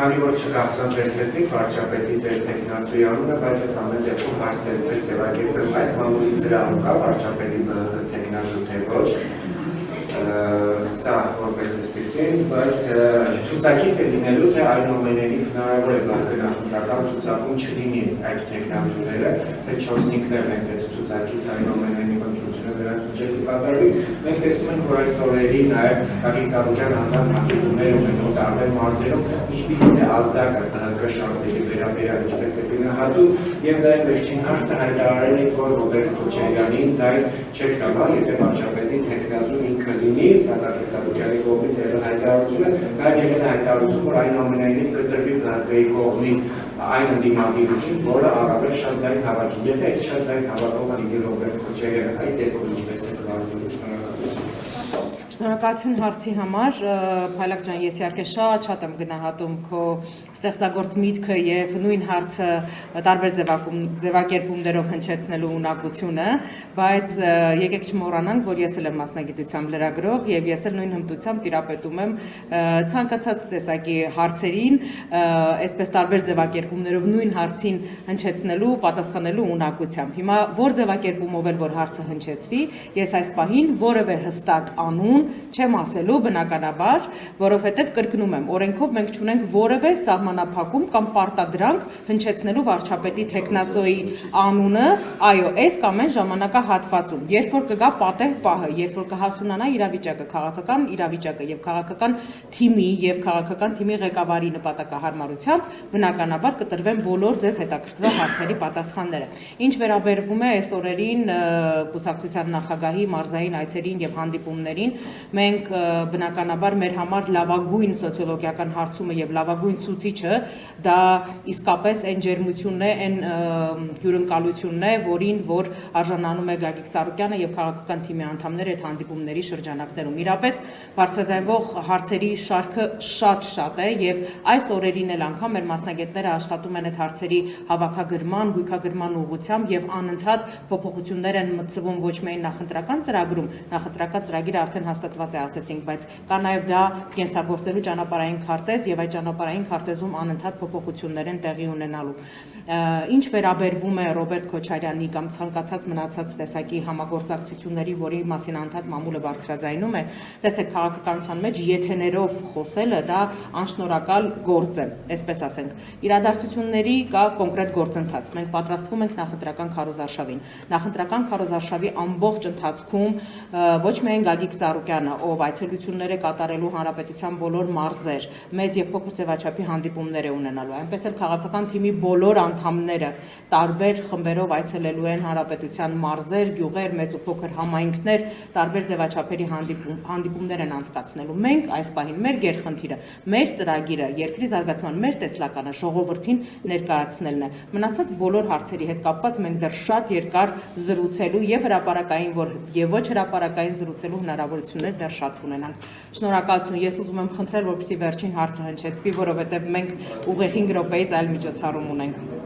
Քանի որ չգաղտնազերծեցիք վարչապետի ձեր տեխնացուի անունը, բայց այս ամեն դեպքում հարցը այսպես ձևակերպեմ, այս մամուլի սրահում կա վարչապետի տեխնացու թե ոչ, սա որպես այսպեսին, բայց ցուցակից է լինելու, թե այնուամենայնիվ հնարավոր է նախընտրական ցուցակում չլինի այդ տեխնացուները, այդ 4-5-ներն հենց այդ ցուցակից այնուամենայնիվ ընտրությունը դրանց միջև կկատարվի։ Մենք տեսնում ենք, որ այս օրերի նաև Գագիկ Ծառուկյան անձամբ հանդիպումներ ունենում տարբեր մարզերում, ինչպիսին է ազդակը ՀՀԿ շանսերի վերաբերյալ ինչպես է գնահատում, եւ նաեւ վերջին հարցը հայտարարել եք, որ Ռոբերտ Քոչարյանին ձայն չեք տալու, եթե վարչապետի տեխնացուն ինքը լինի, սա Գագիկ Ծառուկյանի կողմից եղել հայտարարությունը, նաեւ եղել հայտարարություն, որ այնուամենայնիվ կտրվի ՀՀԿ-ի կողմից այն ընդդիմադիրություն, որը առավել շատ ձայն հավաքի։ Եթե այդ շատ ձայն հավաքողը լինի Ռոբերտ Քոչարյանը, այդ դեպքում ինչպես է կլանվելու։ Շնորհակալություն հարցի համար, Փայլակ ջան, ես իհարկե շատ եմ գնահատում քո ստեղծագործ միտքը եւ նույն հարցը տարբեր ձևակերպումներով հնչեցնելու ունակությունը, բայց եկեք չմոռանանք, որ ես էլ եմ մասնագիտությամբ լրագրող եւ ես էլ նույն հմտությամբ տիրապետում եմ ցանկացած տեսակի հարցերին, այսպես տարբեր ձևակերպումներով նույն հարցին հնչեցնելու, պատասխանելու ունակությամբ։ Հիմա որ ձևակերպումով էլ որ հարցը հնչեցվի, ես այս պահին որևէ հստակ անուն չեմ ասելու բնականաբար, որովհետև կրկնում եմ, օրենքով մենք չունենք որևէ սահմանափակում կամ պարտադրանք հնչեցնելու վարչապետի տեխնացուի անունը, այո, այս կամ այն ժամանակահատվածում, երբ որ կգա պատեհ պահը, երբ որ կհասունանա իրավիճակը, քաղաքական իրավիճակը եւ քաղաքական թիմի եւ քաղաքական թիմի ղեկավարի նպատակահարմարությամբ, բնականաբար կտրվեն բոլոր ձեզ հետաքրքրող հարցերի պատասխանները։ Ինչ վերաբերվում է այս օրերին կուսակցության նախագահի մարզային այցերին եւ հանդիպումներին, մենք բնականաբար մեր համար լավագույն սոցիոլոգիական հարցումը եւ լավագույն ցուցիչը դա իսկապես այն ջերմությունն է, այն հյուրընկալությունն է, որին որ արժանանում է Գագիկ Ծառուկյանը եւ քաղաքական թիմի անդամները այդ հանդիպումների շրջանակներում։ Իրապես բարձրաձայնվող հարցերի շարքը շատ է եւ այս օրերին էլ անգամ մեր մասնագետները աշխատում են այդ հարցերի հավաքագրման, գույքագրման ուղղությամբ եւ անընդհատ փոփոխություններ են մտցվում ոչ միայն նախընտրական ծրագրում, նախընտրական ծրագիրը արդեն հաստատված է, ասեցինք, բայց կա նաև դա կենսագործելու ճանապարհային քարտեզ եւ այդ ճանապարհային քարտեզում անընդհատ փոփոխություններ են տեղի ունենալու։ Ինչ վերաբերվում է Ռոբերտ Քոչարյանի կամ ցանկացած մնացած տեսակի համագործակցությունների, որի մասին անդադ մամուլը բարձրաձայնում է, տեսեք քաղաքականության մեջ եթեներով խոսելը դա անշնորհակալ գործ է, այսպես ասենք։ Իրադարձությունների կա կոնկրետ գործընթաց։ Մենք պատրաստվում ենք նախընտրական քարոզարշավին։ Նախընտրական քարոզարշավի ամբողջ ընթացքում ոչ միայն Գագիկ Ծառուկյանը, ով այցելություններ է կատարելու հանրապետության բոլոր մարզեր, մեծ եւ փոքր ձևաչափի հանդիպումներ է ունենալու, այնպես էլ քաղաքական թիմի բոլոր անդամները տարբեր խմբերով այցելելու են հանրապետության մարզեր, գյուղեր, մեծ ու փոքր համայնքներ, տարբեր ձևաչափերի հանդիպումներ են անցկացնելու։ Մենք այս պահին մեր գերխնդիրը, մեր ծրագիրը, երկրի զարգացման մեր տեսլականը ժողովրդին ներկայացնելն է։ Մնացած բոլոր հարցերի հետ կապված մենք դեռ շատ երկար զրուցելու եւ հրապարակային եւ ոչ հրապարակային զրուցելու հնարավորություններ դեռ շատ կունենանք։ Շնորհակալություն։ Ես ուզում եմ խնդրել, որպեսզի վերջին հարցը հնչեցվի, որովհետև մենք ուղիղ 5 րոպեից այլ միջոցառում ունենք։